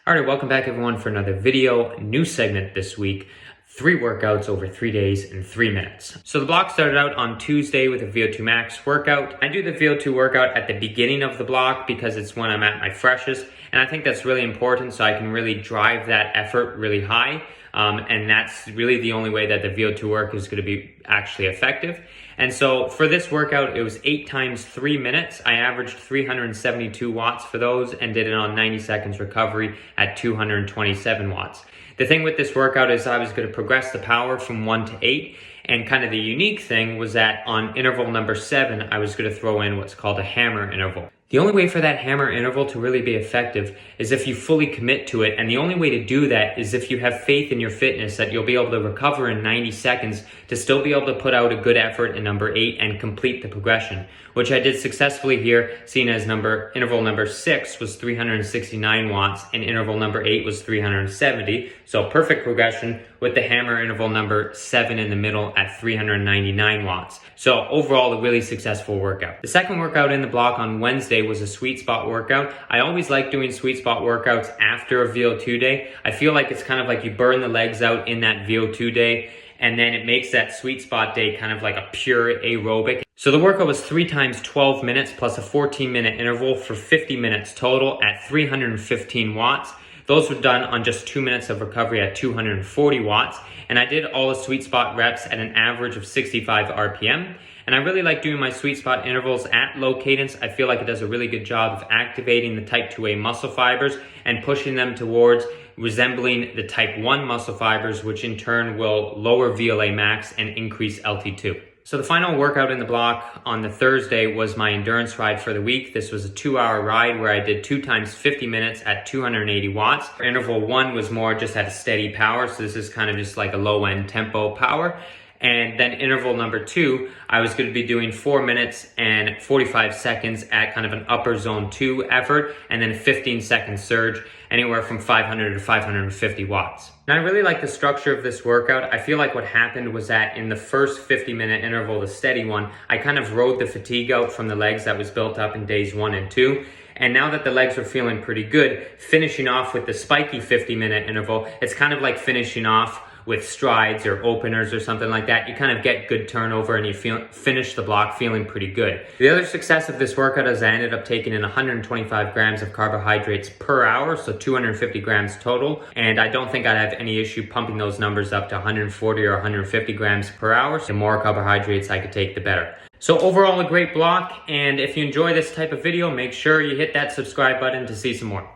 All right, welcome back everyone for another video. New segment this week, 3 workouts over 3 days in 3 minutes. So the block started out on Tuesday with a VO2 max workout. I do the VO2 workout at the beginning of the block because it's when I'm at my freshest. And I think that's really important so I can really drive that effort really high. And that's really the only way that the VO2 work is gonna be actually effective. And so for this workout, it was 8 times 3 minutes. I averaged 372 watts for those and did it on 90 seconds recovery at 227 watts. The thing with this workout is I was gonna progress the power from 1 to 8. And kind of the unique thing was that on interval number 7, I was gonna throw in what's called a hammer interval. The only way for that hammer interval to really be effective is if you fully commit to it. And the only way to do that is if you have faith in your fitness that you'll be able to recover in 90 seconds to still be able to put out a good effort in number 8 and complete the progression, which I did successfully here, seeing as interval number 6 was 369 watts and interval number 8 was 370. So perfect progression with the hammer interval number 7 in the middle at 399 watts. So overall, a really successful workout. The second workout in the block on Wednesday was a sweet spot workout. I always like doing sweet spot workouts after a VO2 day. I feel like it's kind of like you burn the legs out in that VO2 day, and then it makes that sweet spot day kind of like a pure aerobic. So the workout was 3 times 12 minutes plus a 14-minute interval for 50 minutes total at 315 watts. Those were done on just 2 minutes of recovery at 240 watts. And I did all the sweet spot reps at an average of 65 RPM. And I really like doing my sweet spot intervals at low cadence. I feel like it does a really good job of activating the type 2A muscle fibers and pushing them towards resembling the type 1 muscle fibers, which in turn will lower VLA max and increase LT2. So the final workout in the block on the Thursday was my endurance ride for the week. This was a 2-hour ride where I did 2 times 50 minutes at 280 watts. Interval 1 was more just at a steady power. So this is kind of just like a low end tempo power. And then interval number 2, I was going to be doing 4 minutes and 45 seconds at kind of an upper zone 2 effort, and then a 15-second surge, anywhere from 500 to 550 watts. And I really like the structure of this workout. I feel like what happened was that in the first 50-minute interval, the steady one, I kind of rode the fatigue out from the legs that was built up in days 1 and 2. And now that the legs are feeling pretty good, finishing off with the spiky 50-minute interval, it's kind of like finishing off with strides or openers or something like that. You kind of get good turnover and you finish the block feeling pretty good. The other success of this workout is I ended up taking in 125 grams of carbohydrates per hour, so 250 grams total. And I don't think I'd have any issue pumping those numbers up to 140 or 150 grams per hour. So the more carbohydrates I could take, the better. So overall, a great block. And if you enjoy this type of video, make sure you hit that subscribe button to see some more.